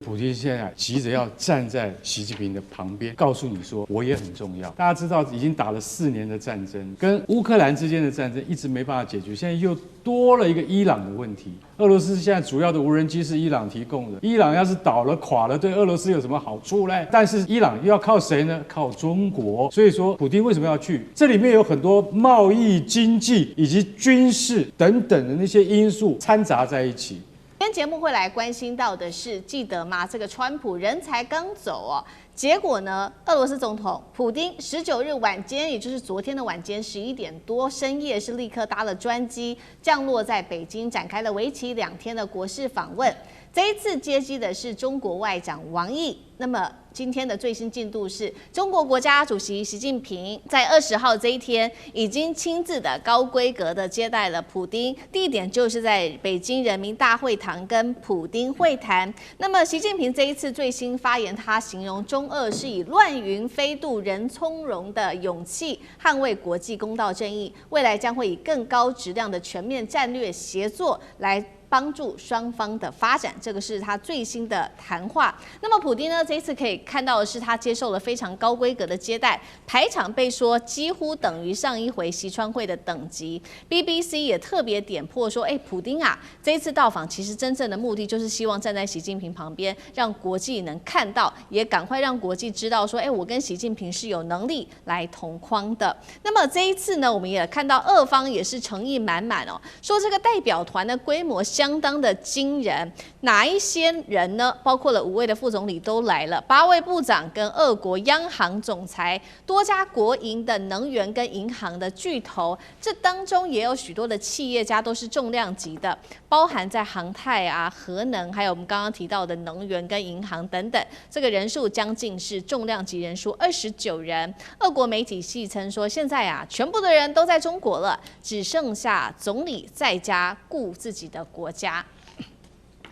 普丁現在急着要站在習近平的旁邊，告訴你說我也很重要。大家知道已經打了4年的戰爭，跟烏克蘭之間的戰爭一直沒辦法解決，現在又多了一個伊朗的問題。俄羅斯現在主要的無人機是伊朗提供的，伊朗要是倒了垮了，對俄羅斯有什麼好處呢？但是伊朗又要靠誰呢？靠中國。所以說，普丁為什麼要去？這裡面有很多貿易、經濟以及軍事等等的那些因素摻雜在一起。今天節目會來關心到的是，記得嗎？這個川普人才剛走哦，結果呢，俄羅斯總統普丁19日晚間，也就是昨天的晚間11點多深夜，是立刻搭了專機降落在北京，展開了為期2天的國事訪問。這一次接機的是中國外長王毅。那麼今天的最新進度是，中國國家主席習近平在20號這一天已經親自的高規格的接待了普丁，地點就是在北京人民大會堂跟普丁會談。那麼習近平這一次最新發言，他形容中俄是以亂雲飛渡人從容的勇氣捍衛國際公道正義，未來將會以更高質量的全面戰略協作來幫助雙方的發展，這個是他最新的談話。那麼普丁呢，這一次可以看到的是，他接受了非常高規格的接待，排場被說幾乎等於上一回習川會的等級。BBC 也特別點破說，普丁啊，這一次到訪其實真正的目的就是希望站在習近平旁邊，讓國際能看到，也趕快讓國際知道說，我跟習近平是有能力來同框的。那麼這一次呢，我們也看到俄方也是誠意滿滿哦，說這個代表團的規模相當的驚人，哪一些人呢？包括了5位的副總理都來了，8位部長跟俄國央行總裁，多家國營的能源跟銀行的巨頭，這當中也有許多的企業家都是重量級的，包含在航太啊、核能，還有我們剛剛提到的能源跟銀行等等，這個人數將近是重量級人數29人。俄國媒體戲稱說，現在啊，全部的人都在中國了，只剩下總理在家顧自己的國家。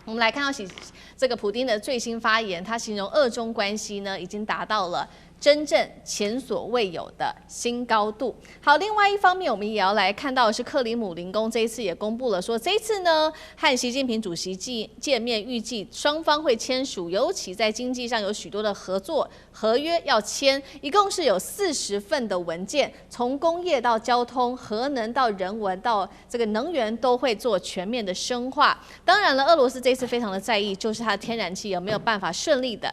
我們來看到這個普丁的最新發言，他形容俄中關係呢已經達到了真正前所未有的新高度。好，另外一方面，我們也要來看到的是克里姆林宮這一次也公布了說，這一次呢和習近平主席見面，預計雙方會簽署，尤其在經濟上有許多的合作合約要簽，一共是有40份的文件，從工業到交通、核能到人文到這個能源都會做全面的深化。當然了，俄羅斯這一次非常的在意，就是它的天然氣有沒有辦法順利的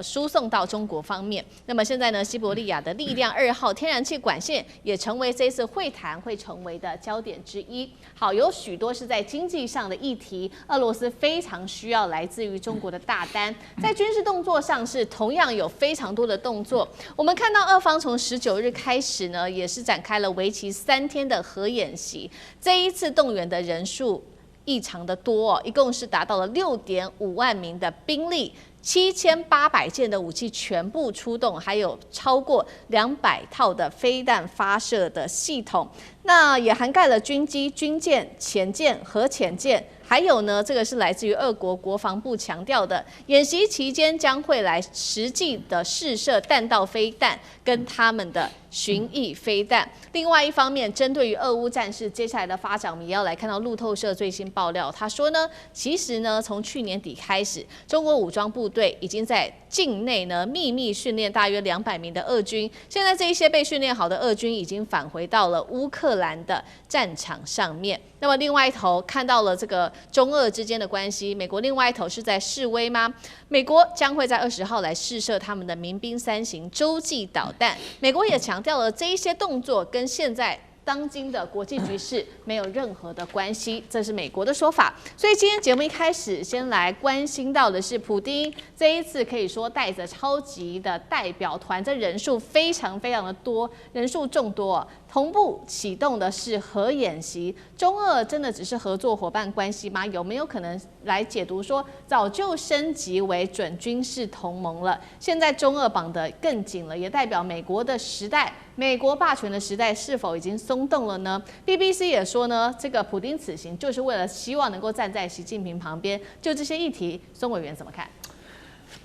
輸送到中國方面。那麼現在呢，西伯利亞的力量2號天然氣管線也成為這次會談會成為的焦點之一。好，有許多是在經濟上的議題，俄羅斯非常需要來自於中國的大單。在軍事動作上是同樣有非常多的動作。我們看到俄方從19日開始呢，也是展開了為期3天的核演習。這一次動員的人數異常的多哦，一共是達到了6.5萬名的兵力。7800件的武器全部出動，還有超過200套的飛彈發射的系統，那也涵蓋了軍機、軍艦、潛艦、核潛艦，還有呢，這個是來自於俄國國防部強調的，演習期間將會來實際的試射彈道飛彈跟他們的巡弋飛彈。另外一方面，針對於俄烏戰事接下來的發展，我們也要來看到路透社最新爆料，他說呢，其實呢，從去年底開始，中國武裝部隊已經在境內呢秘密訓練大約200名的俄軍，現在這一些被訓練好的俄軍已經返回到了烏克蘭的戰場上面。那麼另外一頭看到了這個中俄之間的關係，美國另外一頭是在示威嗎？美國將會在20號來試射他們的民兵3型洲際導彈。美國也強調了這一些動作跟現在當今的國際局勢沒有任何的關係，這是美國的說法。所以今天節目一開始，先來關心到的是普丁這一次可以說帶着超級的代表團，這人數非常非常的多，人數眾多。同步啟動的是核演習，中俄真的只是合作夥伴關係嗎？有沒有可能來解讀說，早就升級為準軍事同盟了？現在中俄綁得更緊了，也代表美國的時代，美國霸權的時代是否已經鬆動了呢 ？BBC 也說呢，這個普丁此行就是為了希望能夠站在習近平旁邊。就這些議題，宋委員怎麼看？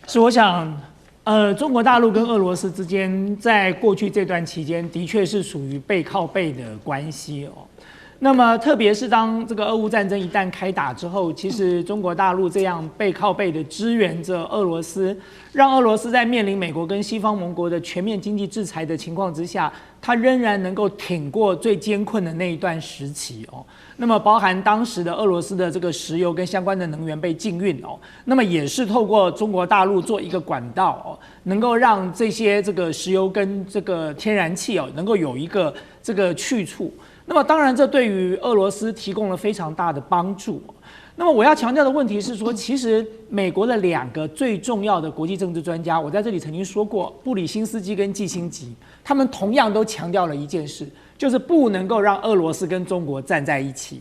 是我想。中國大陸跟俄羅斯之間，在過去這段期間，的確是屬於背靠背的關係哦。那麼，特別是當這個俄烏戰爭一旦開打之後，其實中國大陸這樣背靠背的支援着俄羅斯，讓俄羅斯在面臨美國跟西方盟國的全面經濟制裁的情況之下，它仍然能夠挺過最艱困的那一段時期哦。那麼，包含當時的俄羅斯的這個石油跟相關的能源被禁運哦，那麼也是透過中國大陸做一個管道哦，能夠讓這些這個石油跟這個天然氣哦，能夠有一個這個去處。那麼當然，這對於俄羅斯提供了非常大的幫助。那麼我要強調的問題是說，其實美國的2個最重要的國際政治專家，我在這裡曾經說過，布里辛斯基跟季辛吉，他們同樣都強調了一件事，就是不能夠讓俄羅斯跟中國站在一起。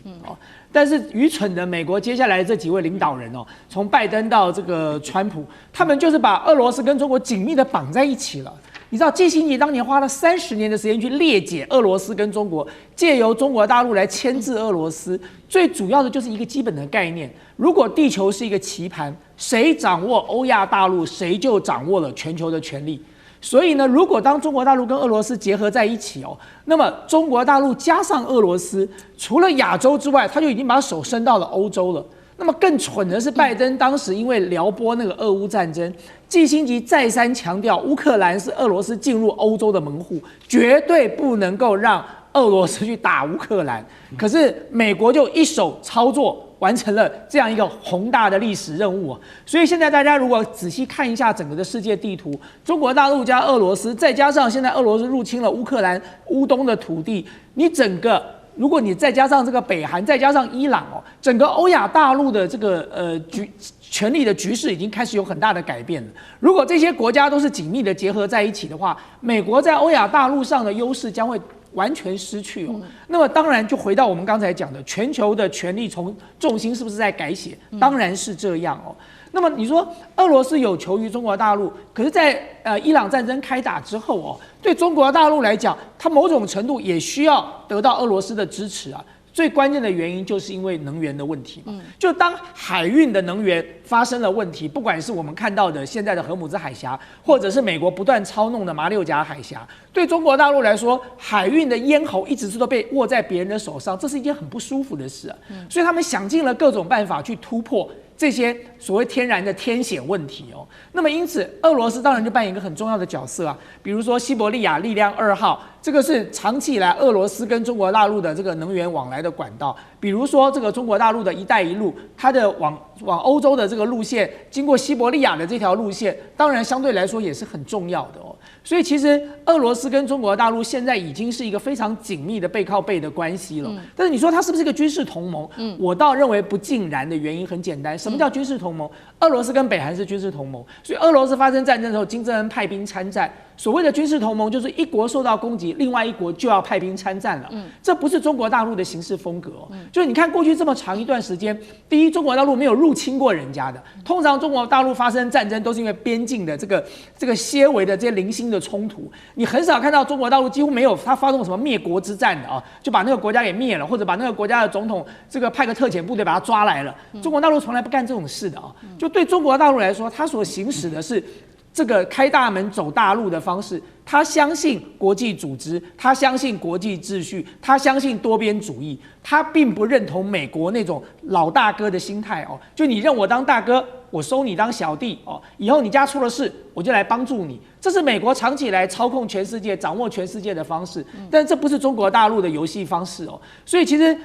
但是愚蠢的美國接下來這幾位領導人哦，從拜登到這個川普，他們就是把俄羅斯跟中國緊密的綁在一起了。你知道季辛吉當年花了30年的时間去裂解俄羅斯跟中國，借由中國大陸來牽制俄羅斯，最主要的就是一個基本的概念：如果地球是一個棋盤，誰掌握歐亞大陸，誰就掌握了全球的權力。所以呢，如果當中國大陸跟俄羅斯結合在一起哦，那麼中國大陸加上俄羅斯，除了亞洲之外，他就已經把手伸到了歐洲了。那麼更蠢的是，拜登當時因為撩撥那個俄烏戰爭，季辛吉再三強調，烏克蘭是俄羅斯進入歐洲的門戶，絕對不能夠讓俄羅斯去打烏克蘭。可是美國就一手操作，完成了這樣一個宏大的歷史任務。所以現在大家如果仔細看一下整個的世界地圖，中國大陸加俄羅斯，再加上現在俄羅斯入侵了烏克蘭烏東的土地，你整個。如果你再加上這個北韓，再加上伊朗哦，整個歐亞大陸的這個權力的局勢已經開始有很大的改變了。如果這些國家都是緊密的結合在一起的話，美國在歐亞大陸上的優勢將會完全失去哦。那麼當然就回到我們剛才講的，全球的權力從重心是不是在改寫？當然是這樣哦。那麼你說俄羅斯有求於中國大陸，可是在伊朗戰爭開打之後哦，對中國大陸來講，它某種程度也需要得到俄羅斯的支持啊。最關鍵的原因就是因為能源的問題嘛，就當海運的能源發生了問題，不管是我們看到的現在的荷姆茲海峽，或者是美國不斷操弄的馬六甲海峽，對中國大陸來說，海運的咽喉一直是都被握在別人的手上，這是一件很不舒服的事啊。所以他們想盡了各種辦法去突破這些所謂天然的天險問題哦。那麼因此，俄羅斯當然就扮演一個很重要的角色啊，比如說西伯利亞力量2號。這個是長期以來俄羅斯跟中國大陸的這個能源往來的管道，比如說這個中國大陸的一帶一路，它的往歐洲的這個路線，經過西伯利亞的這條路線，當然相對來說也是很重要的哦。所以其實俄羅斯跟中國大陸現在已經是一個非常緊密的背靠背的關係了。但是你說它是不是一個軍事同盟？我倒認為不盡然的原因很簡單，什麼叫軍事同盟？俄羅斯跟北韓是軍事同盟，所以俄羅斯發生戰爭的時候，金正恩派兵參戰。所謂的軍事同盟就是一國受到攻擊，另外一國就要派兵參戰了。這不是中國大陸的行事風格哦。就是你看過去這麼長一段時間，第一，中國大陸沒有入侵過人家的。通常中國大陸發生戰爭都是因為邊境的這個些微的這些零星的衝突，你很少看到中國大陸幾乎沒有他發動什麼滅國之戰的啊，就把那個國家給滅了，或者把那個國家的總統這個派個特遣部隊把他抓來了。中國大陸從來不幹這種事的啊。就對中國大陸來說，他所行使的是這個開大門走大路的方式，他相信國際組織，他相信國際秩序，他相信多邊主義，他並不認同美國那種老大哥的心態哦，就你認我當大哥，我收你當小弟哦，以後你家出了事，我就來幫助你。這是美國長期以來操控全世界、掌握全世界的方式，但這不是中國大陸的遊戲方式哦。所以其實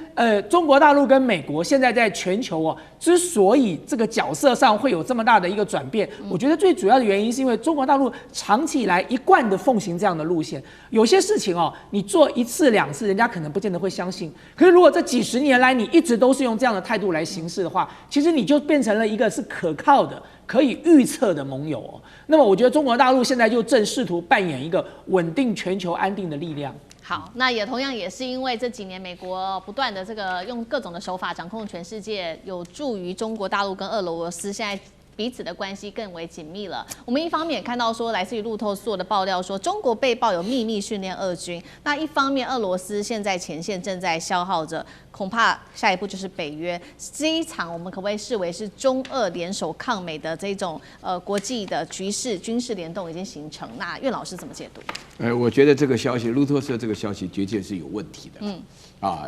中國大陸跟美國現在在全球哦，之所以這個角色上會有這麼大的一個轉變，我覺得最主要的原因是因為中國大陸長期以來一貫的奉行這樣的路線。有些事情哦，你做1次2次，人家可能不見得會相信。可是如果這幾十年來你一直都是用這樣的態度來行事的話，其實你就變成了一個是可靠的、可以預測的盟友哦。那麼我覺得中國大陸現在就正試圖扮演一個穩定全球安定的力量。好，那也同樣也是因為這幾年美國不斷的這個用各種的手法掌控全世界，有助於中國大陸跟俄羅斯現在彼此的關係更為緊密了。我們一方面也看到說，來自於路透社的爆料說，中國被曝有秘密訓練俄軍。那一方面，俄羅斯現在前線正在消耗着，恐怕下一步就是北約。這一場我們可不可以視為是中俄聯手抗美的這種國際的局勢軍事聯動已經形成？那苑老師怎麼解讀？我覺得這個消息，路透社這個消息絕對是有問題的。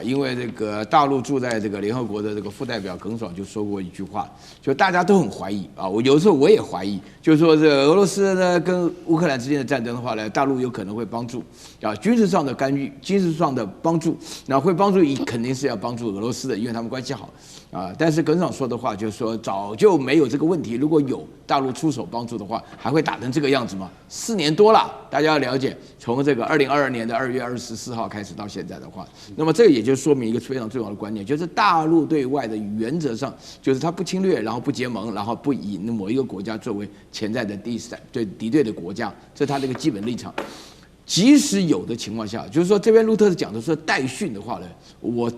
因為這個大陸駐在這個聯合國的這個副代表耿爽就說過一句話，就大家都很懷疑我有時候我也懷疑，就是說這個俄羅斯呢跟烏克蘭之間的戰爭的話呢，大陸有可能會幫助軍事上的干預，軍事上的幫助，那會幫助肯定是要幫助俄羅斯的，因為他們關係好但是耿爽說的話就是說早就沒有這個問題，如果有大陸出手幫助的話，還會打成這個樣子嗎？4年多了，大家要了解，從這個2022年的2月24號開始到現在的話，那麼這個也就說明一個非常重要的觀念，就是大陸對外的原則上，就是它不侵略，然後不結盟，然後不以某一個國家作為潛在的敵對的國家，這是它的一個基本立场。即使有的情況下，就是說這邊路特斯講的說代訓的話呢，我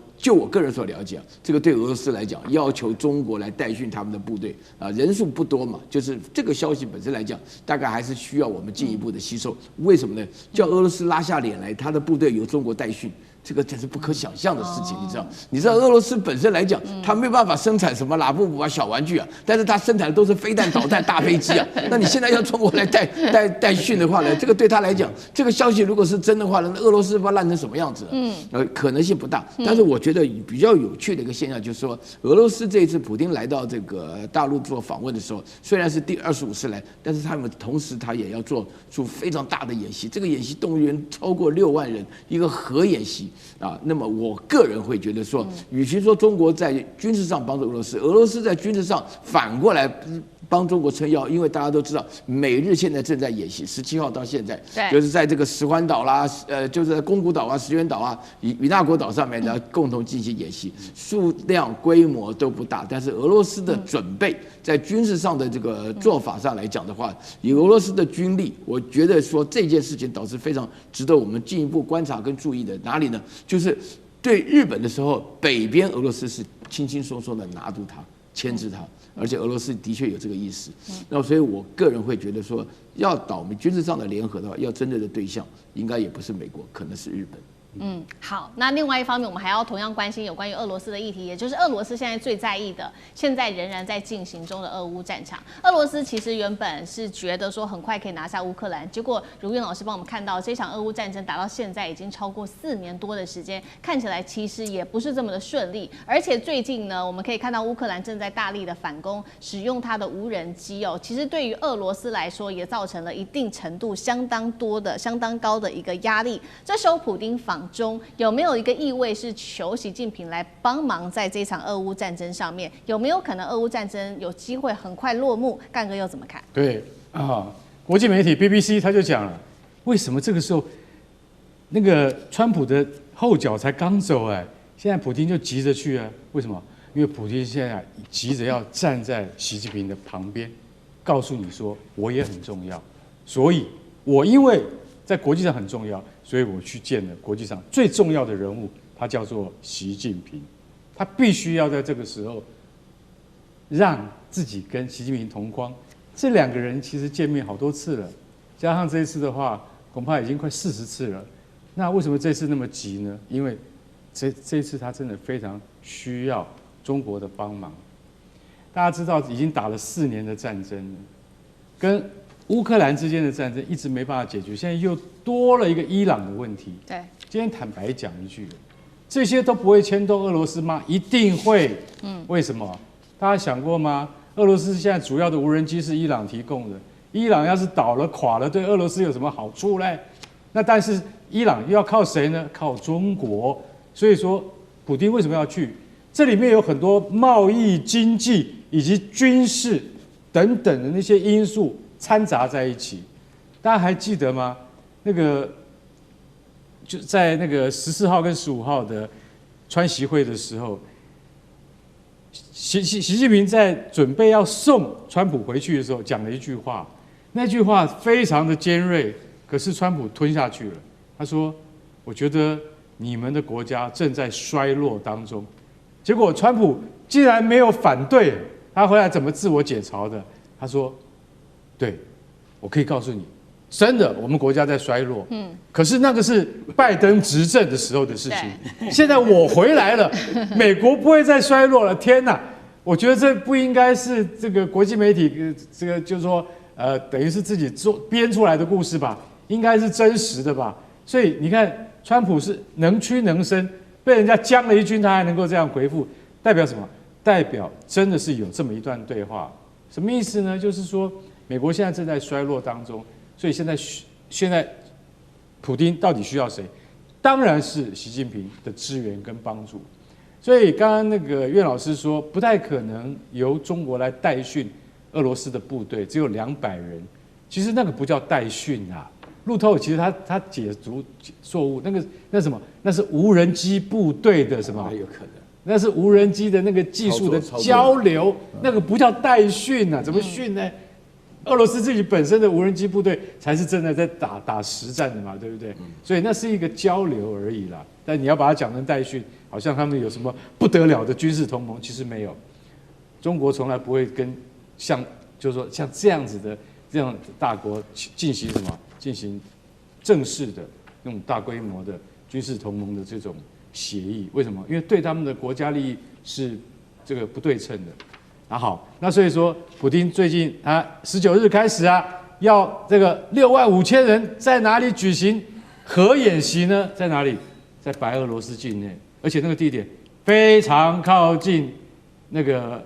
個人所了解這個對俄羅斯來講，要求中國來代訓他們的部隊人數不多嘛，就是這個消息本身來講，大概還是需要我們進一步的吸收。為什麼呢？叫俄羅斯拉下臉來，他的部隊由中國代訓。這個真是不可想象的事情，你知道？你知道俄羅斯本身來講，它沒辦法生產什麼拉布布小玩具但是它生產的都是飛彈、導彈、大飛機那你現在要中國來代訓的話呢，這個對他來講，這個消息如果是真的話呢，俄羅斯不知道爛成什麼樣子可能性不大。但是我覺得比較有趣的一個現象就是說，俄羅斯這一次普丁來到這個大陸做訪問的時候，雖然是第25次來，但是他們同時他也要做出非常大的演習，這個演習動員超過6萬人，一個核演習。那麼我個人會覺得說，與其說中國在軍事上幫助俄羅斯，俄羅斯在軍事上反過來幫中國撐腰，因為大家都知道，美日現在正在演習，17號到現在，就是在這個石垣島啦，就是在宮古島石垣島與那國島上面呢共同進行演習，數量規模都不大，但是俄羅斯的準備在軍事上的這個做法上來講的話，以俄羅斯的軍力，我覺得說這件事情倒是非常值得我們進一步觀察跟注意的。哪裡呢？就是對日本的時候，北邊俄羅斯是輕輕鬆鬆的拿住它、牽制它，而且俄羅斯的確有這個意思。那所以我個人會覺得說，要導我們軍事上的聯合的話，要針對的對象應該也不是美國，可能是日本。好，那另外一方面，我們還要同樣關心有關於俄羅斯的議題，也就是俄羅斯現在最在意的，現在仍然在進行中的俄烏戰場。俄羅斯其實原本是覺得說很快可以拿下烏克蘭，結果如願老師幫我們看到，這場俄烏戰爭打到現在已經超過4年多的時間，看起來其實也不是這麼的順利。而且最近呢，我們可以看到烏克蘭正在大力的反攻，使用它的無人機其實對於俄羅斯來說，也造成了一定程度相當高的一個壓力。這時候普丁中有沒有一個意味是求習近平來幫忙在這場俄烏戰爭上面？有沒有可能俄烏戰爭有機會很快落幕？幹哥又怎麼看？對國際媒體 BBC 他就講了，為什麼這個時候那個川普的後腳才剛走現在普丁就急着去為什麼？因為普丁現在急着要站在習近平的旁邊，告訴你說我也很重要，所以我因為在國際上很重要，所以我去見了國際上最重要的人物，他叫做習近平。他必須要在這個時候讓自己跟習近平同框。這2個人其實見面好多次了，加上這一次的話，恐怕已經快40次了。那為什麼這次那麼急呢？因為這一次他真的非常需要中國的幫忙。大家知道，已經打了4年的戰爭了，跟烏克蘭之間的戰爭一直沒辦法解決，現在又多了一個伊朗的問題。對，今天坦白講一句，這些都不會牽動俄羅斯嗎？一定會。為什麼？大家想過嗎？俄羅斯現在主要的無人機是伊朗提供的，伊朗要是倒了垮了，对俄羅斯有什麼好處呢？那但是伊朗又要靠誰呢？靠中國。所以說，普丁為什麼要去？這裡面有很多貿易、經濟以及軍事等等的那些因素摻雜在一起，大家還記得嗎？那個就在那個14號跟15號的川習會的時候，習近平在準備要送川普回去的時候，講了一句話，那句話非常的尖銳，可是川普吞下去了。他說：“我覺得你們的國家正在衰落當中。”結果川普竟然沒有反對，他回來怎麼自我解嘲的？他說：“對，我可以告訴你，真的，我們國家在衰落。可是那個是拜登執政的時候的事情。現在我回來了，美國不會再衰落了。天哪，我覺得這不應該是這個國際媒體這個就是說等於是自己編出來的故事吧，應該是真實的吧。所以你看，川普是能屈能伸，被人家將了一軍，他還能夠這樣回復，代表什麼？代表真的是有這麼一段對話。什麼意思呢？就是說，美國現在正在衰落當中，所以現在普丁到底需要誰？當然是習近平的支援跟幫助。所以剛剛那個苑老師說，不太可能由中國來代訓俄羅斯的部隊，只有200人。其實那個不叫代訓啊。路透其實他解讀錯誤，那什麼？那是無人機部隊的什麼？有可能，那是無人機的那個技術的交流，那個不叫代訓啊，怎麼訓呢？俄羅斯自己本身的無人機部隊才是真的在打實戰的嘛，对不对？所以那是一個交流而已啦。但你要把它講成代訓，好像他們有什麼不得了的軍事同盟，其實沒有。中國從來不會跟就是說像這樣子的這樣大國進行什麼？進行正式的那種大規模的軍事同盟的這種協議，為什麼？因為對他們的國家利益是這個不對稱的。好，那所以說，普丁最近他19日開始啊，要這個65000人在哪裡舉行核演習呢？在哪裡？在白俄羅斯境內，而且那個地點非常靠近那個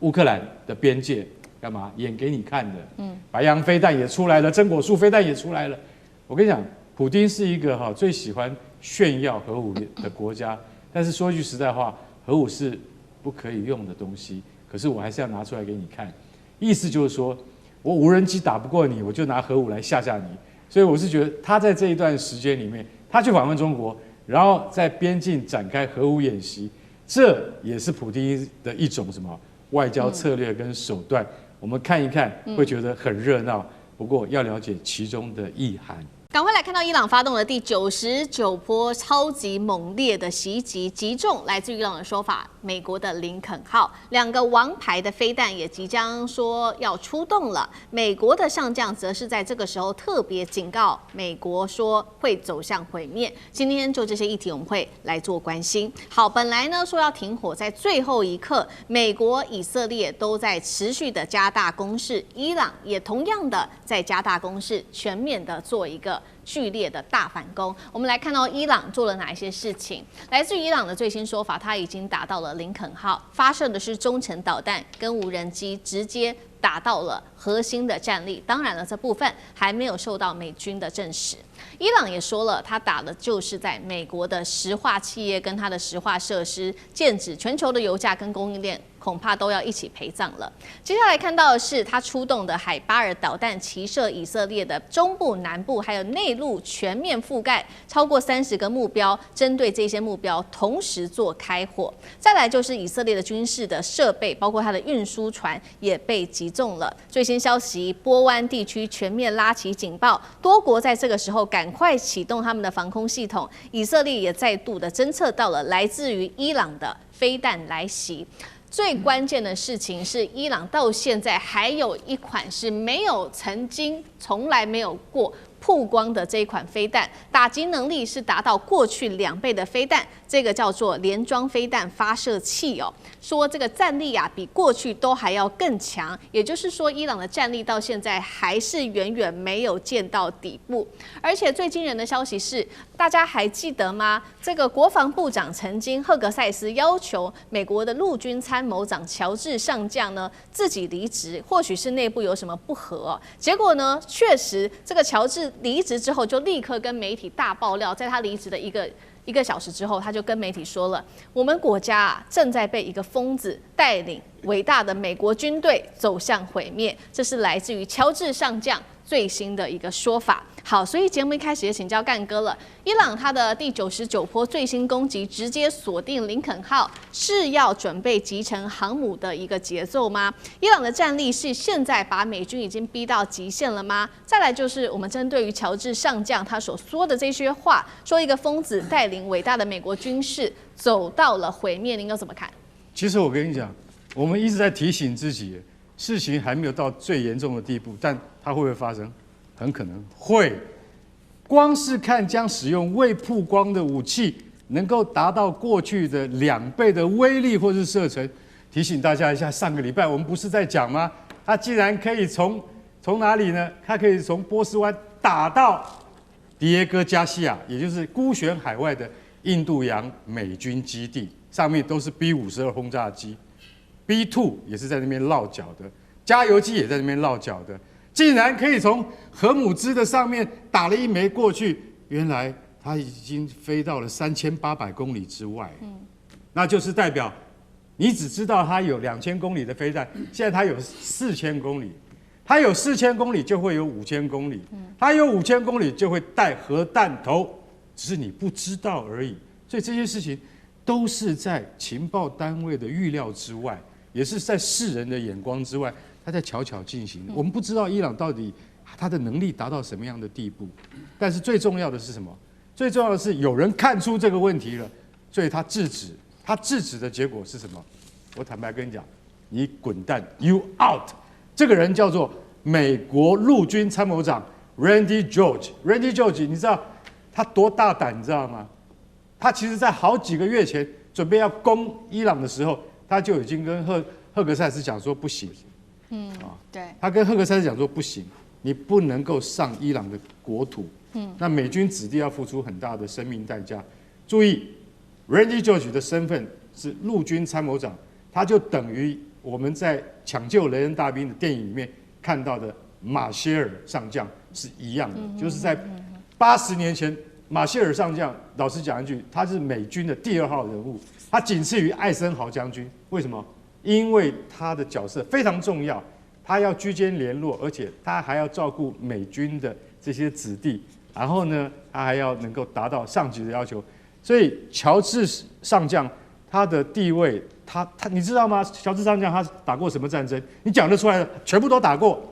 烏克蘭的邊界。幹嘛？演給你看的。白楊飛彈也出來了，真果樹飛彈也出來了。我跟你講，普丁是一個最喜歡炫耀核武的國家，但是說一句實在話，核武是不可以用的東西。可是我還是要拿出來給你看，意思就是說，我無人機打不過你，我就拿核武來嚇嚇你。所以我是覺得他在這一段時間裡面，他去訪問中國，然後在邊境展開核武演習，這也是普丁的一種什麼外交策略跟手段。我們看一看，會覺得很熱鬧，不過要了解其中的意涵。趕快來看到伊朗發動了第99波超級猛烈的襲擊，擊中來自於伊朗的說法，美國的林肯號2個王牌的飛彈也即將說要出動了。美國的上將則是在這個時候特別警告美國說會走向毀滅。今天就這些議題我們會來做關心。好，本來呢說要停火，在最後一刻，美國、以色列都在持續的加大攻勢，伊朗也同樣的在加大攻勢，全面的做一個劇烈的大反攻。我們來看到伊朗做了哪一些事情。來自於伊朗的最新說法，他已經打到了林肯號，發射的是中程導彈跟無人機，直接打到了核心的戰力。當然了，這部分還沒有受到美軍的證實。伊朗也說了，他打的就是在美國的石化企業跟他的石化設施，劍指全球的油價跟供應鏈，恐怕都要一起陪葬了。接下來看到的是他出動的海巴爾導彈，齊射以色列的中部、南部還有內陸，全面覆蓋超過30個目標，針對這些目標同時做開火。再來就是以色列的軍事的設備，包括它的運輸船也被擊中了。最新消息，波灣地區全面拉起警報，多國在這個時候趕快啟動他們的防空系統。以色列也再度的偵測到了來自於伊朗的飛彈來襲。最關鍵的事情是，伊朗到現在還有一款是從來沒有過曝光的這一款飛彈，打擊能力是達到過去2倍的飛彈，這個叫做聯裝飛彈發射器哦。說這個戰力啊比過去都還要更強，也就是說伊朗的戰力到現在還是遠遠沒有見到底部。而且最驚人的消息是，大家還記得嗎？這個國防部長曾經赫格塞斯要求美國的陸軍參謀長喬治上將呢自己離職，或許是內部有什麼不和哦。結果呢，確實這個喬治離職之後就立刻跟媒體大爆料，在他離職的一個小時之後，他就跟媒體說了，我們國家啊正在被一個瘋子帶領偉大的美國軍隊走向毀滅。這是來自於喬治上將最新的一個說法。好，所以節目一開始也請教幹哥了。伊朗它的第99波最新攻擊直接鎖定林肯號，是要準備集成航母的一個節奏嗎？伊朗的戰力是現在把美軍已經逼到極限了嗎？再來就是我們針對於喬治上將他所說的這些話，說一個瘋子帶領偉大的美國軍事走到了毀滅，您又怎麼看？其實我跟你講，我們一直在提醒自己，事情還沒有到最嚴重的地步，但它會不會發生？很可能會。光是看將使用未曝光的武器能夠達到過去的2倍的威力或是射程，提醒大家一下，上個禮拜我們不是在講嗎？它竟然可以從哪裡呢？它可以從波斯灣打到迪耶戈加西亞，也就是孤懸海外的印度洋美軍基地，上面都是 B-52轟炸機 ，B-2 也是在那邊落腳的，加油機也在那邊落腳的，竟然可以從荷姆茲的上面打了一枚過去，原來它已經飛到了3800公里之外，那就是代表你只知道它有2000公里的飛彈，現在它有4000公里。它有4000公里，就會有5000公里。它有5000公里，就會帶核彈頭，只是你不知道而已。所以這些事情都是在情報單位的預料之外，也是在世人的眼光之外，它在悄悄進行。我們不知道伊朗到底它的能力達到什麼樣的地步，但是最重要的是什麼？最重要的是有人看出這個問題了，所以他制止。他制止的結果是什麼？我坦白跟你講，你滾蛋 ，You out。這個人叫做美國陸軍參謀長 Randy George。Randy George， 你知道他多大膽，你知道嗎？他其實在好幾個月前準備要攻伊朗的時候，他就已經跟赫格塞斯講說不行。對。他跟赫格塞斯講說不行，你不能夠上伊朗的國土。那美軍子弟要付出很大的生命代價。注意 ，Randy George 的身份是陸軍參謀長，他就等於我們在搶救雷恩大兵的電影裡面看到的馬歇爾上將是一樣的，就是在80年前，馬歇爾上將，老實講一句，他是美軍的第2號人物，他僅次於艾森豪將軍。為什麼？因為他的角色非常重要，他要居間聯絡，而且他還要照顧美軍的這些子弟，然後呢，他還要能夠達到上級的要求。所以喬治上將他的地位。你知道嗎？喬治上將他打過什麼戰爭？你講得出來的，全部都打過。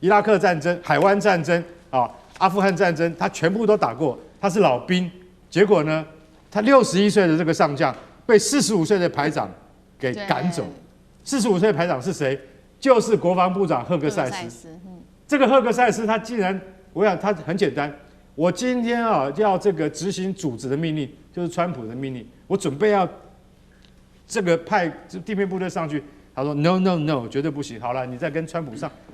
伊拉克戰爭、海灣戰爭阿富汗戰爭，他全部都打過。他是老兵，結果呢，他61歲的這個上將被45歲的排長給趕走。45歲的排長是誰？就是國防部長赫格塞斯。這個赫格塞斯他竟然，我想他很簡單，我今天要這個執行組織的命令，就是川普的命令，我準備要。這個派地面部隊上去，他說 no， 絕對不行。好了，你再跟川普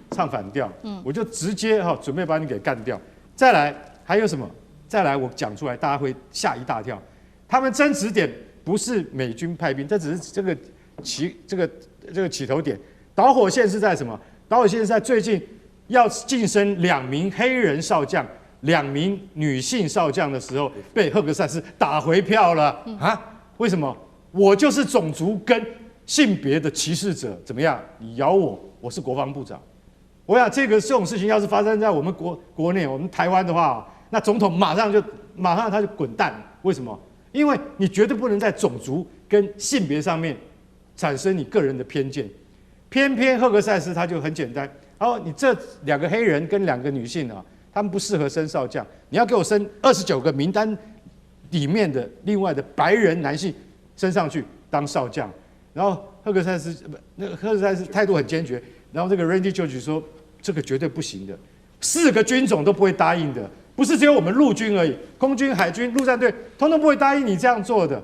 唱反調，我就直接準備把你給幹掉。再來還有什麼？再來我講出來，大家會嚇一大跳。他們爭執點不是美軍派兵，這只是這個起頭點。導火線是在什麼？導火線是在最近要晉升2名黑人少將、2名女性少將的時候，被赫格塞斯打回票了啊？為什麼？我就是種族跟性別的歧視者，怎麼樣？你咬我，我是國防部長。我想这種事情要是發生在我們國內，我們台灣的話，那總統馬上他就滾蛋。為什麼？因為你絕對不能在種族跟性別上面產生你個人的偏見。偏偏赫格塞斯他就很簡單，你這2個黑人跟2個女性他們不適合升少將，你要給我升29個名單裡面的另外的白人男性。升上去當少將，然後赫格塞斯態度很堅決，然後這個 Randy George 說這個絕對不行的，4個軍種都不會答應的，不是只有我們陸軍而已，空軍、海軍、陸戰隊通通不會答應你這樣做的。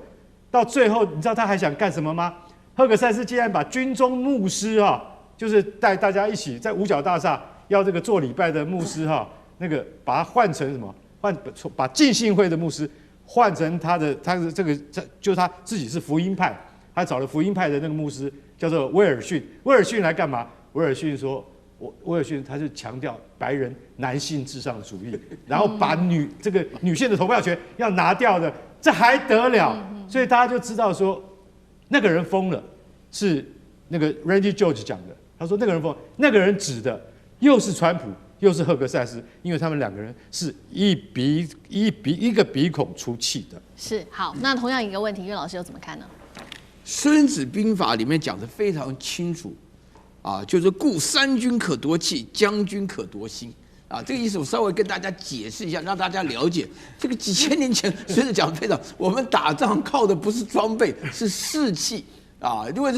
到最後，你知道他還想幹什麼嗎？赫格塞斯竟然把軍中牧師就是帶大家一起在五角大廈要這個做禮拜的牧師那個把他換成什麼？把浸信會的牧師。換成他的就是他自己是福音派，他找了福音派的那個牧師叫做威爾遜。威爾遜來幹嘛？威爾遜說，威爾遜他是強調白人男性至上主義，然後把這個女性的投票權要拿掉的，這還得了？所以大家就知道說，那個人瘋了，是那個 Randy George 講的。他說那個人瘋，那個人指的又是川普。又是赫格塞斯，因為他們2個人是一個鼻孔出氣的。是好，那同樣一個問題，岳老師又怎麼看呢？《孫子兵法》裡面講得非常清楚，就是故三軍可奪氣，將軍可奪心。這個意思我稍微跟大家解釋一下，讓大家了解。這個幾千年前孫子講得非常，我們打仗靠的不是裝備，是士氣。因為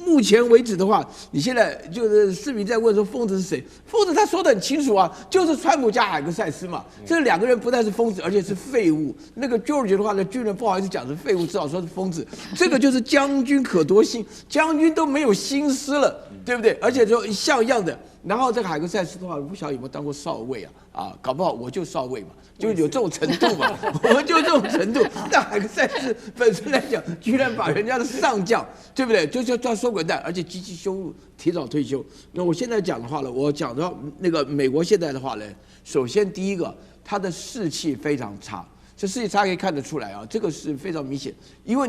目前為止的話，你現在就是市民在問說瘋子是誰？瘋子他說得很清楚就是川普加海格塞斯嘛。這2個人不但是瘋子，而且是廢物。那個 George 的話呢，軍人不好意思講是廢物，只好說是瘋子。這個就是將軍可奪心，將軍都沒有心思了，對不對？而且說像樣的，然後這個海格賽斯的話，不曉得有沒有當過少尉啊？搞不好我就少尉嘛，就有這種程度嘛，我就這種程度。那海格赛斯本身來講，居然把人家的上将，对不对？就叫收滚蛋，而且极其羞辱，提早退休。那我現在講的話呢，我講到那個美國現在的話呢，首先第一個，他的士氣非常差。這事情大家可以看得出來啊，這個是非常明顯，因為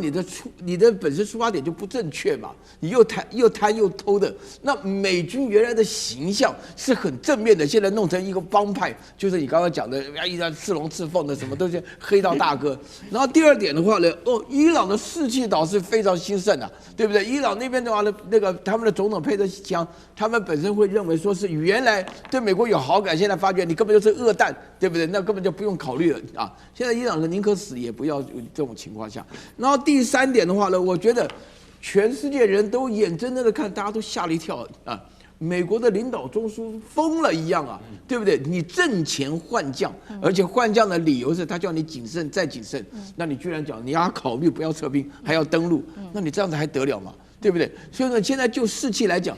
你的本身出發點就不正確嘛，你又貪又偷的，那美軍原來的形象是很正面的，現在弄成一個幫派，就是你剛剛講的，一直刺龍刺鳳的，什麼都是黑道大哥。然後第二點的話呢，伊朗的士氣倒是非常興盛啊，对不對？伊朗那邊的話呢，那個他們的總統佩德西強，他們本身會認為說是原來對美國有好感，現在發覺你根本就是惡蛋，對不對？那根本就不用考慮了啊，現在伊朗人寧可死也不要有這種情況下。然後第三點的話呢，我覺得全世界人都眼睜睜的看，大家都嚇了一跳啊！美國的領導中樞瘋了一樣啊，對不對？你陣前換將，而且換將的理由是他叫你謹慎再謹慎，那你居然講你要考慮不要撤兵，還要登陸，那你這樣子還得了嗎？對不對？所以呢，現在就士氣來講，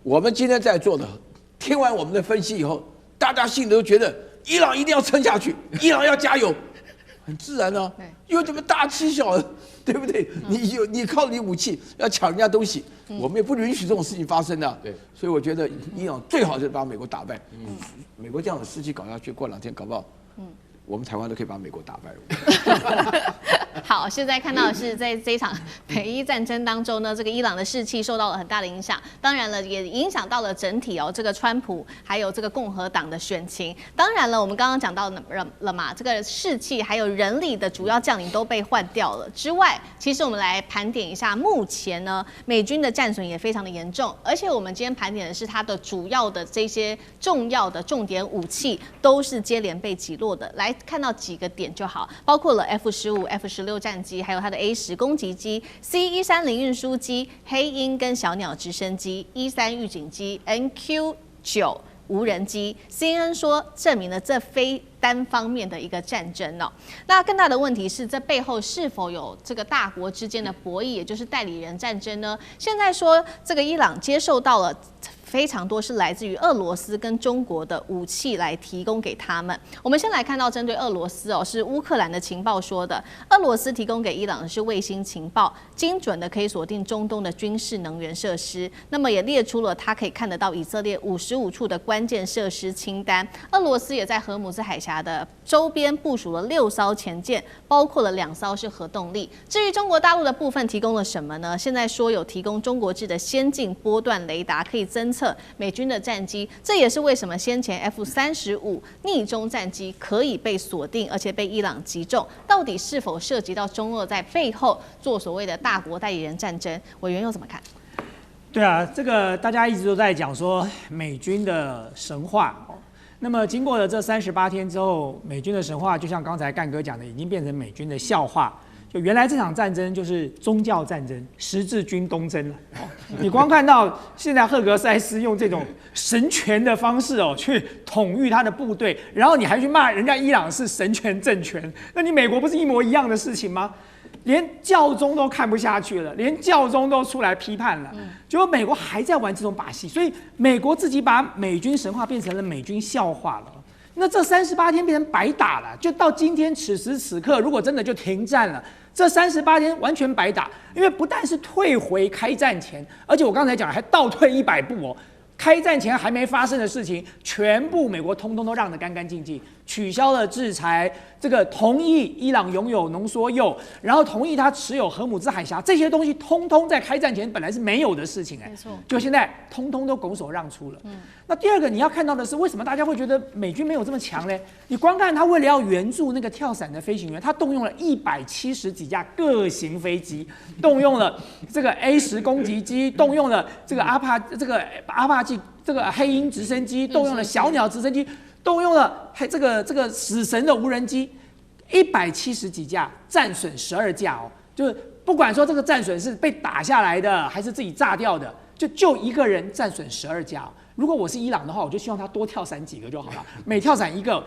我們今天在座的，聽完我們的分析以後，大家心裡都覺得伊朗一定要撐下去，伊朗要加油。很自然啊，又這麼大欺小，對不對？你靠你武器要搶人家東西，我們也不允許這種事情發生的。對，所以我覺得伊朗最好是把美國打敗。美國這樣的士氣搞下去，過2天搞不好，我們台灣都可以把美國打敗。好，現在看到的是在這一場美伊戰爭當中呢，這個伊朗的士氣受到了很大的影響，當然了，也影響到了整體这個川普還有這個共和黨的選情。當然了，我們剛剛講到了嘛，這個士氣還有人力的主要將領都被換掉了之外，其實我們來盤點一下，目前呢，美軍的戰損也非常的嚴重，而且我們今天盤點的是它的主要的這些重要的重點武器都是接連被擊落的。來看到幾個點就好，包括了 F-15、F-16戰機，還有它的 A-10攻擊機、C-130運輸機、黑鷹跟小鳥直升機、E-3預警機、NQ-9無人機。CNN 說證明了這非單方面的一個戰爭哦。那更大的問題是，這背後是否有這個大國之間的博弈，也就是代理人戰爭呢？現在說這個伊朗接受到了非常多是來自於俄羅斯跟中國的武器来提供給他們。我們先來看到針對俄羅斯哦，是烏克蘭的情報說的，俄羅斯提供給伊朗的是衛星情報，精準的可以鎖定中東的軍事能源設施。那麼也列出了他可以看得到以色列55處的關鍵設施清單。俄羅斯也在荷姆茲海峽的周邊部署了6艘潛艦，包括了2艘是核動力。至於中國大陸的部分提供了什麼呢？現在說有提供中國制的先進波段雷達，可以偵測美軍的戰機，這也是為什麼先前 F-35逆中戰機可以被鎖定，而且被伊朗擊中，到底是否涉及到中俄在背後做所謂的大國代理人戰爭？委員又怎麼看？對啊，這個大家一直都在講說美軍的神話。那麼經過了這38天之後，美軍的神話就像剛才幹哥講的，已經變成美軍的笑話。就原來這場戰爭就是宗教戰爭，十字軍東征了。你光看到現在赫格塞斯用這種神權的方式去統御他的部隊，然後你還去罵人家伊朗是神權政權，那你美國不是一模一樣的事情嗎？連教宗都看不下去了，連教宗都出來批判了，結果美國還在玩這種把戲，所以美國自己把美軍神話變成了美軍笑話了。那這38天变成白打了，就到今天此時此刻，如果真的就停戰了，這38天完全白打，因為不但是退回開戰前，而且我剛才講了還倒退100步哦。開戰前還沒發生的事情，全部美國通通都讓得乾乾淨淨，取消了制裁，這個同意伊朗擁有濃縮鈾，然後同意他持有荷姆茲海峽，這些東西通通在開戰前本來是沒有的事情沒錯，就現在通通都拱手讓出了。那第二個你要看到的是，為什麼大家會覺得美軍沒有這麼強呢？你光看他為了要援助那個跳傘的飛行員，他動用了170幾架各型飛機，動用了這個 A-10攻擊機，動用了這個阿帕奇這個黑鷹直升機，動用了小鳥直升機，動用了這個死神的無人機，170幾架，戰損12架哦。就是不管說這個戰損是被打下來的，還是自己炸掉的，就一個人戰損12架哦。如果我是伊朗的話，我就希望他多跳傘幾個就好了，每跳傘一個，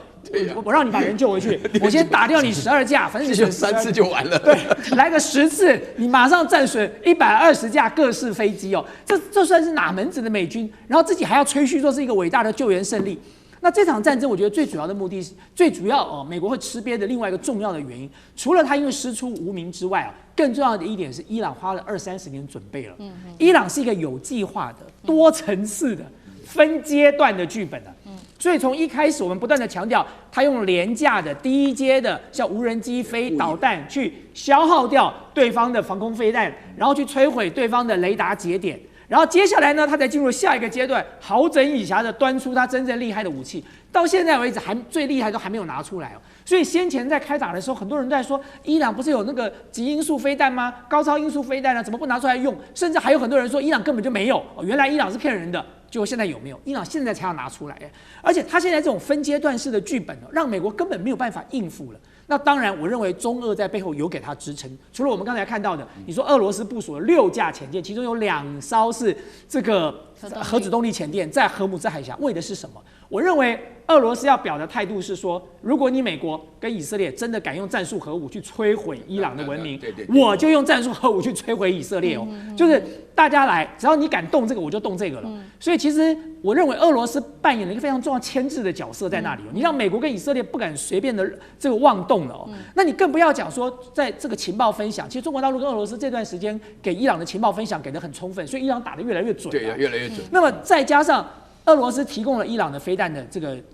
我讓你把人救回去，我先打掉你12架，反正你就3次就完了。对，來個10次，你馬上戰損120架各式飛機哦，這算是哪門子的美軍？然後自己還要吹噓說是一個偉大的救援勝利。那這場戰爭，我覺得最主要的目的，最主要美國會吃癟的另外一個重要的原因，除了他因為師出無名之外更重要的一點是伊朗花了20-30年準備了。伊朗是一個有計劃的、多層次的、分階段的劇本的。所以從一開始，我們不斷的強調，他用廉價的、低階的，像無人機、飛導彈去消耗掉對方的防空飛彈，然後去摧毀對方的雷達節點。然後接下來呢，他才進入下一個階段，好整以暇的端出他真正厲害的武器。到現在為止，最厲害都還沒有拿出來哦。所以先前在開打的時候，很多人都在說，伊朗不是有那個極音速飛彈嗎？高超音速飛彈呢，怎麼不拿出來用？甚至還有很多人說，伊朗根本就沒有。原來伊朗是騙人的。結果現在有沒有？伊朗現在才要拿出來。而且他現在這種分階段式的劇本，讓美國根本沒有辦法應付了。那當然，我認為中俄在背後有給他支撐。除了我們剛才看到的，你說俄羅斯部署了6架潛艦，其中有2艘是這個核子動力潛艦，在荷姆茲海峽，為的是什麼？我認為俄羅斯要表的態度是說，如果你美國跟以色列真的敢用戰術核武去摧毀伊朗的文明，我就用戰術核武去摧毀以色列哦。就是大家來，只要你敢動這個，我就動這個了。所以其實我認為俄羅斯扮演了一個非常重要牽制的角色在那裡哦。你讓美國跟以色列不敢隨便的這個妄動了哦。那你更不要講說，在這個情報分享，其實中國大陸跟俄羅斯這段時間給伊朗的情報分享給得很充分，所以伊朗打得越來越準。對，越來越準。那麼再加上俄羅斯提供了伊朗的飛彈的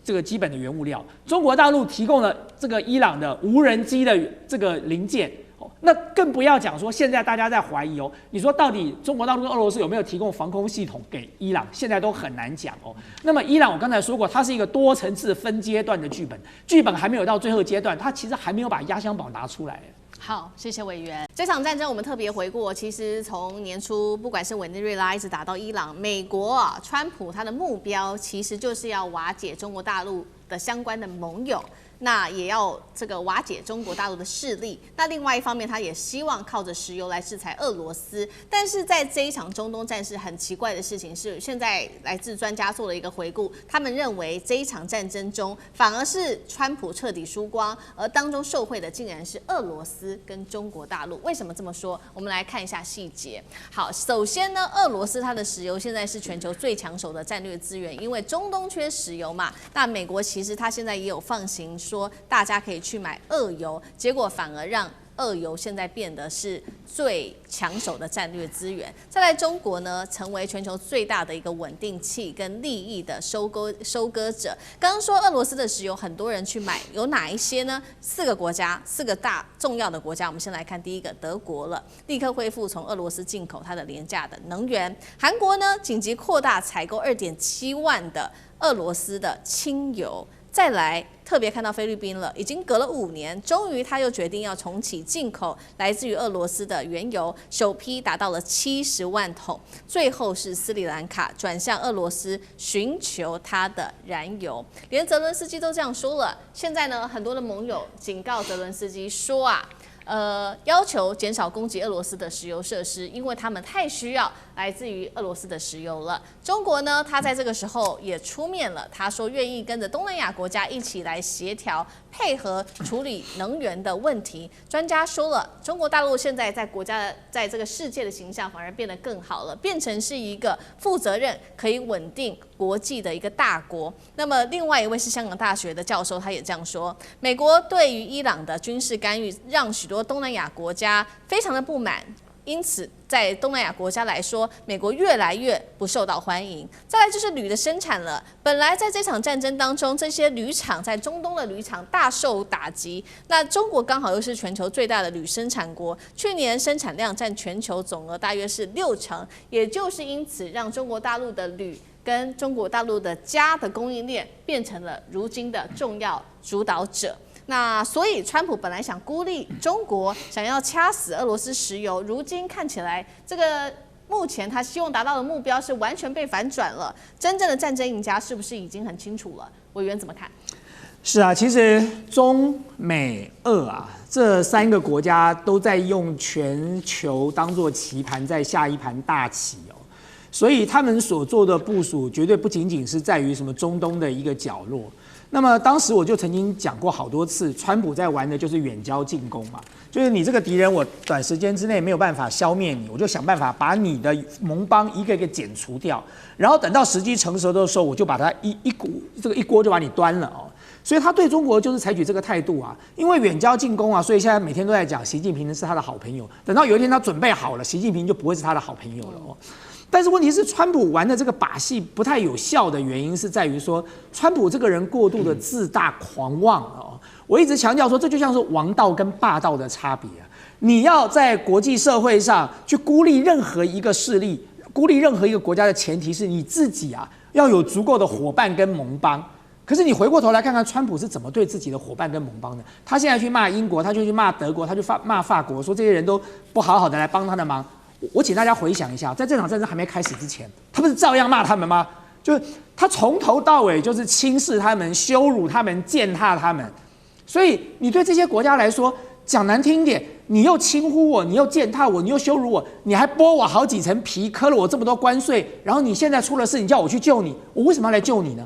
這個基本的原物料，中国大陸提供了這個伊朗的無人機的這個零件，那更不要講說現在大家在懷疑哦，你說到底中國大陸跟俄羅斯有沒有提供防空系統給伊朗，現在都很難講哦。那麼伊朗我剛才說過，它是一個多層次分階段的劇本，劇本還沒有到最後階段，它其實還沒有把壓箱寶拿出來。好，謝謝委員。這場戰爭我們特別回顧，其實從年初不管是委內瑞拉一直打到伊朗，美國川普他的目標其實就是要瓦解中國大陸的相關的盟友。那也要這個瓦解中國大陸的勢力。那另外一方面，他也希望靠着石油來制裁俄羅斯。但是在這一場中東戰事，很奇怪的事情是，現在來自專家做了一個回顧，他們認為這一場戰爭中，反而是川普徹底輸光，而當中受惠的竟然是俄羅斯跟中國大陸。為什麼這麼說？我們來看一下細節。好，首先呢，俄羅斯它的石油現在是全球最搶手的戰略資源，因為中東缺石油嘛。那美國其實它現在也有放行說大家可以去買俄油，結果反而讓俄油現在變得是最搶手的戰略資源。再來，中國呢，成為全球最大的一個穩定器跟利益的收割者。剛剛說俄羅斯的石油很多人去買，有哪一些呢？4個國家，4個大重要的國家。我们先來看第一個，德國了，立刻恢復從俄羅斯進口它的廉價的能源。韓國呢，緊急擴大採購2.7萬的俄羅斯的輕油。再來，特別看到菲律賓了，已經隔了5年，終於他又決定要重啟進口來自於俄羅斯的原油，首批達到了70萬桶。最後是斯里蘭卡轉向俄羅斯尋求它的燃油，連澤倫斯基都這樣說了。現在呢，很多的盟友警告澤倫斯基說要求減少攻擊俄羅斯的石油設施，因為他們太需要來自於俄羅斯的石油了。中國呢，他在這個時候也出面了，他說願意跟着東南亞國家一起來協調配合處理能源的問題。專家說了，中國大陸現在在國家在這個世界的形象反而變得更好了，變成是一個負責任、可以穩定國際的一個大國。那麼另外一位是香港大學的教授，他也這樣說，美國對於伊朗的軍事干預讓許多東南亞國家非常的不滿，因此在東南亞國家來說，美國越來越不受到歡迎。再來就是鋁的生產了，本來在這場戰爭當中，這些鋁廠在中東的鋁廠大受打擊。那中國剛好又是全球最大的鋁生產國，去年生產量佔全球總額大約是60%，也就是因此讓中國大陸的鋁跟中國大陸的鎵的供應鏈變成了如今的重要主導者。那所以，川普本來想孤立中國，想要掐死俄羅斯石油，如今看起來，這個目前他希望達到的目標是完全被反轉了。真正的戰爭贏家是不是已經很清楚了？委員怎麼看？是啊，其實中美俄這3個國家都在用全球當作棋盤，在下一盤大棋哦。所以他們所做的部署絕對不僅僅是在於什麼中東的一個角落。那麼當時我就曾經講過好多次，川普在玩的就是遠交近攻嘛，就是你這個敵人，我短時間之內沒有辦法消滅你，我就想辦法把你的盟邦一個一個剪除掉，然後等到時機成熟的時候，我就把它一鍋就把你端了哦。所以他對中國就是採取這個態度啊，因為遠交近攻啊，所以現在每天都在講習近平是他的好朋友，等到有一天他準備好了，習近平就不會是他的好朋友了哦。但是問題是，川普玩的這個把戲不太有效的原因是在於說，川普這個人過度的自大狂妄哦。我一直強調說，這就像是王道跟霸道的差別啊。你要在國際社會上去孤立任何一個勢力、孤立任何一個國家的前提是你自己啊要有足夠的夥伴跟盟邦。可是你回過頭來看看，川普是怎麼對自己的夥伴跟盟邦的？他現在去罵英國，他就去罵德國，他就骂法國，說這些人都不好好的來幫他的忙。我請大家回想一下，在這場戰爭還沒開始之前，他不是照樣罵他們嗎？就是他從頭到尾就是輕視他們、羞辱他們、踐踏他們。所以你對這些國家來說，講難聽一點，你又輕忽我，你又踐踏我，你又羞辱我，你還剝我好幾層皮，課了我這麼多關稅，然後你現在出了事，你叫我去救你，我為什麼要來救你呢？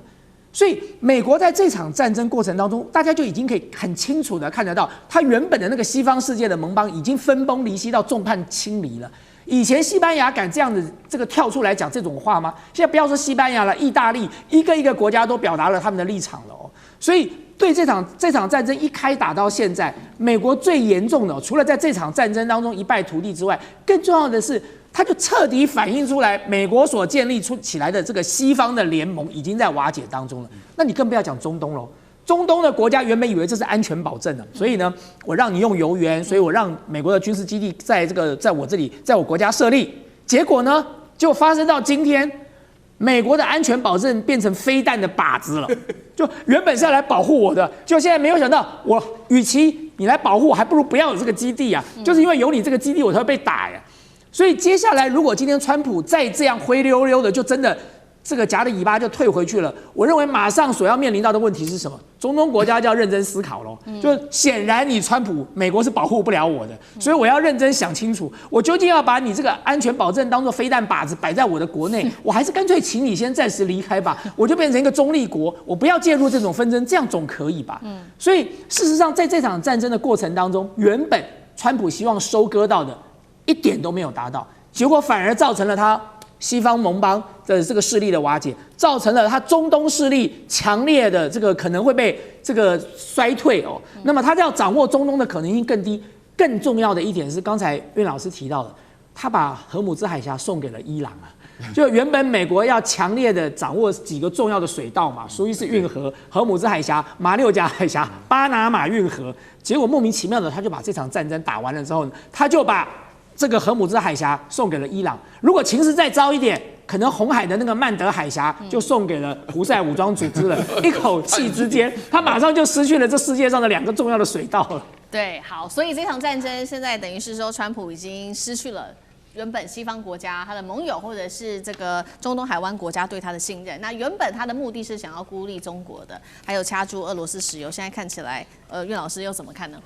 所以美國在這場戰爭過程當中，大家就已經可以很清楚的看得到，他原本的那個西方世界的盟邦已經分崩離析到眾叛親離了。以前西班牙敢這樣子這個跳出來講這種話嗎？現在不要說西班牙了，意大利一個一個國家都表達了他們的立場了哦。所以對這場戰爭一開打到現在，美國最嚴重的除了在這場戰爭當中一敗塗地之外，更重要的是，它就徹底反映出來，美國所建立起來的這個西方的聯盟已經在瓦解當中了。那你更不要講中東嘍。中東的國家原本以為這是安全保證的，所以呢，我讓你用油源，所以我讓美國的軍事基地在我這裡，在我國家設立。結果呢，就發生到今天，美國的安全保證變成飛彈的靶子了。就原本是要來保護我的，就現在沒有想到，我與其你來保護我，還不如不要有這個基地啊！就是因為有你這個基地，我才會被打呀。所以接下來，如果今天川普再這樣灰溜溜的，就真的。這個夾着尾巴就退回去了。我認為馬上所要面臨到的問題是什麼？中東國家就要認真思考咯。就顯然你川普美國是保護不了我的，所以我要認真想清楚，我究竟要把你這個安全保證當作飛彈靶子擺在我的國內，我還是乾脆請你先暫時離開吧，我就變成一個中立國，我不要介入這種紛爭，這樣總可以吧？所以事實上在這場戰爭的過程當中，原本川普希望收割到的一點都沒有達到，結果反而造成了他西方盟邦的這個勢力的瓦解，造成了他中東勢力強烈的這個可能會被這個衰退哦。那麼他要掌握中東的可能性更低。更重要的一點是，剛才苑老師提到的，他把荷姆茲海峽送給了伊朗啊。就原本美國要強烈的掌握幾個重要的水道嘛，蘇伊士運河、荷姆茲海峽、馬六甲海峽、巴拿馬運河，結果莫名其妙的他就把這場戰爭打完了之後，他就把這個荷姆茲海峽送給了伊朗。如果情勢再糟一點，可能紅海的那個曼德海峽就送給了胡塞武裝組織了。一口氣之間，他馬上就失去了這世界上的2個重要的水道了。對，好，所以這場戰爭現在等於是說，川普已經失去了原本西方國家他的盟友或者是這個中東海灣國家對他的信任。那原本他的目的是想要孤立中國的，還有掐住俄羅斯石油。現在看起來，苑老師又怎麼看呢？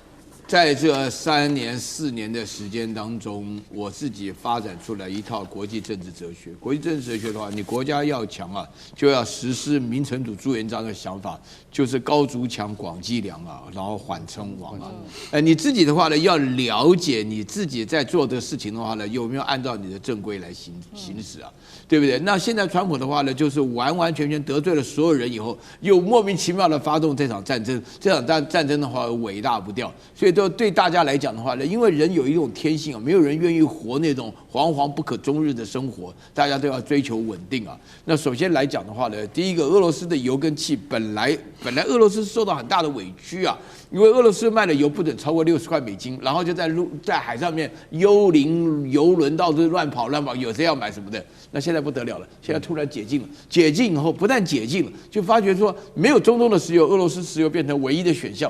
在這3年4年的時間當中，我自己發展出來一套國際政治哲學。國際政治哲學的話，你國家要強啊，就要實施明成祖朱元璋的想法，就是高築牆、廣積糧啊，然後緩稱王啊。你自己的話呢，要了解你自己在做的事情的話呢，有沒有按照你的正規來行使啊？對不對？那現在川普的話呢，就是完完全全得罪了所有人以後，又莫名其妙的發動這場戰爭。這場戰爭的話，尾大不掉，所以對大家來講的話呢，因為人有一種天性啊，沒有人願意活那種惶惶不可終日的生活，大家都要追求穩定啊。那首先來講的話呢，第一個，俄羅斯的油跟氣本來俄羅斯受到很大的委屈啊，因為俄羅斯賣的油不准超過60塊美金，然後就在海上面幽靈油輪到處亂跑，有誰要買什麼的。那現在不得了了，現在突然解禁了，解禁以後不但解禁了，就發覺說沒有中東的石油，俄羅斯石油變成唯一的選項。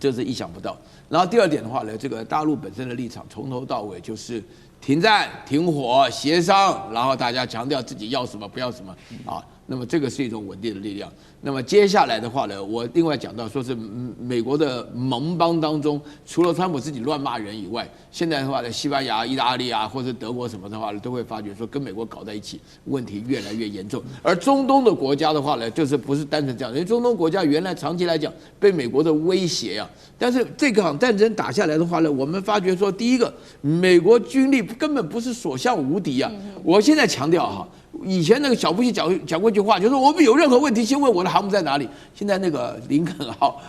這是意想不到。然後第二點的話呢，這個大陸本身的立場從頭到尾就是停戰、停火、協商，然後大家強調自己要什麼不要什麼啊。那麼這個是一種穩定的力量。那麼接下來的話呢，我另外講到說是美國的盟邦當中，除了川普自己亂罵人以外，現在的話呢，西班牙、意大利啊，或者德國什麼的話呢，都會發覺說跟美國搞在一起，問題越來越嚴重。而中東的國家的話呢，就是不是單純這樣，因為中東國家原來長期來講被美國的威脅啊，但是這場戰爭打下來的話呢，我們發覺說，第一個，美國軍力根本不是所向無敵啊。我現在強調哈。以前那個小布希講過一句話，就是我們有任何問題，先問我的航母在哪裡。現在那個林肯號、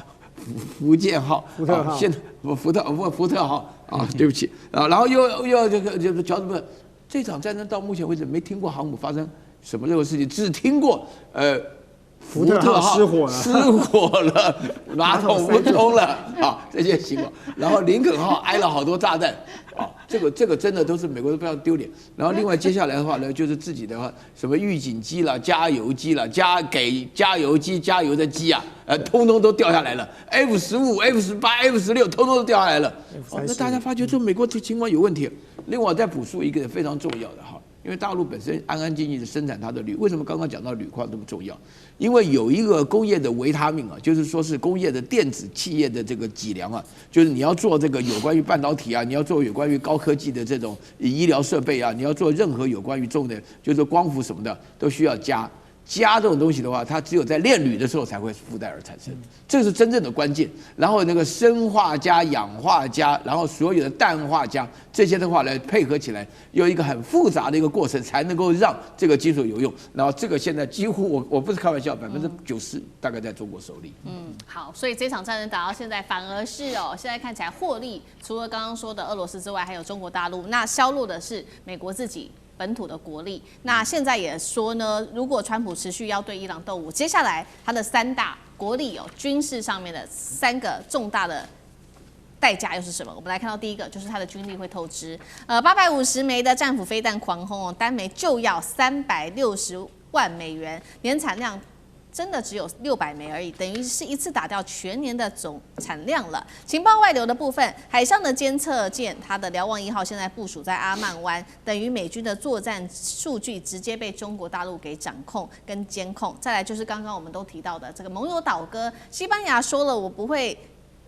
福建號、福特號，現在福特號啊，對不起啊，然後又这個喬什麼？這場戰爭到目前為止沒聽過航母發生什麼任何事情，只聽過福特號失火了，馬桶不通了啊，這些情況。然後林肯號挨了好多炸彈啊，這個真的都是美國都非常丟臉。然後另外接下來的話呢，就是自己的話，什麼預警機啦、加油機啦、給加油機加油的機啊，通通都掉下來了。F-15、F-18、F-16通通都掉下來了。那大家發覺这美國這情況有問題。另外再補述一個非常重要的哈。因為大陸本身安安靜靜的生產它的鋁，為什麼剛剛講到鋁礦那麼重要？因為有一個工業的維他命啊，就是說是工業的電子企業的這個脊梁啊，就是你要做這個有關於半導體啊，你要做有關於高科技的這種醫療設備啊，你要做任何有關於重的，就是光伏什麼的，都需要鎵這種東西的話，它只有在煉鋁的時候才會附帶而產生，這是真正的關鍵。然後那個砷化鎵、氧化鎵，然後所有的氮化鎵這些的話來配合起來，有一個很複雜的一個過程，才能夠讓這個金屬有用。然後這個現在幾乎我不是開玩笑，90%大概在中國手裡。好，所以這場戰爭打到現在，反而是現在看起來獲利，除了剛剛說的俄羅斯之外，還有中國大陸，那削弱的是美國自己本土的國力。那現在也說呢，如果川普持續要對伊朗鬥武，接下來他的3大國力軍事上面的3個重大的代價又是什麼？我們來看到第一個，就是他的軍力會透支。850枚的戰斧飛彈狂轟單枚就要360萬美元，年產量真的只有600枚而已，等於是一次打掉全年的總產量了。情報外流的部分，海上的監測艦，它的瞭望1號現在部署在阿曼灣，等於美軍的作戰數據直接被中國大陸給掌控跟監控。再來就是剛剛我們都提到的這個盟友倒戈，西班牙說了我不會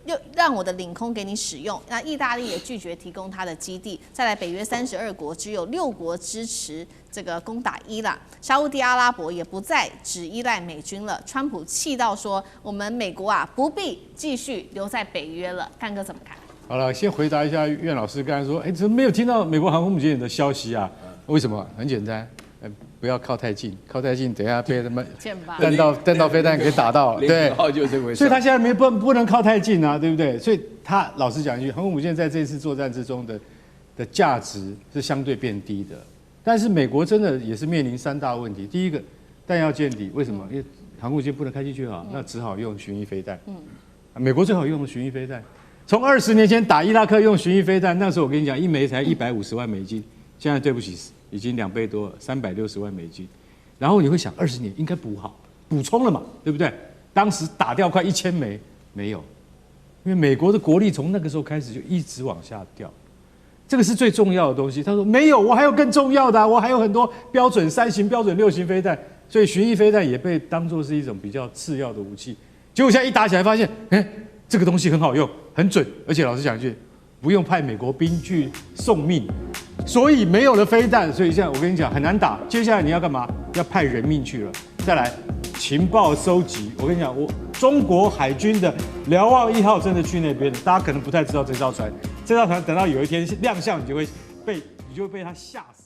又讓我的領空給你使用，那意大利也拒絕提供它的基地。再來，北約32國只有6國支持這個攻打伊朗，沙烏地阿拉伯也不再只依賴美軍了。川普氣到說：“我們美國啊，不必繼續留在北約了。”幹哥怎麼看？好了，先回答一下苑老師剛才說，怎麼沒有聽到美國航空母艦的消息啊？為什麼？很簡單。不要靠太近，靠太近，等一下被他們彈道飛彈給打到。對，所以他現在不能靠太近啊，對不對？所以他老實講一句，航空母艦在這次作戰之中的價值是相對變低的。但是美國真的也是面臨3大問題。第一個，彈藥見底，為什麼？因為航空母艦不能開進去啊，那只好用巡弋飛彈。美國最好用的巡弋飛彈，從20年前打伊拉克用巡弋飛彈，那時候我跟你講，一枚才150萬美金，現在對不起。已經2倍多了，360萬美金，然後你會想20年應該補充了嘛，對不對？當時打掉快1000枚，沒有，因為美國的國力從那個時候開始就一直往下掉，這個是最重要的東西。他說沒有，我還有更重要的啊，我還有很多標準3型、標準6型飛彈，所以巡弋飛彈也被當作是一種比較次要的武器。結果現在一打起來發現，這個東西很好用，很準，而且老實講一句，不用派美國兵去送命。所以沒有了飛彈，所以現在我跟你講很難打。接下來你要幹嘛？要派人命去了。再來，情報收集。我跟你講，中國海軍的瞭望1號真的去那邊了。大家可能不太知道這艘船，這艘船等到有一天亮相，你就會被它嚇死。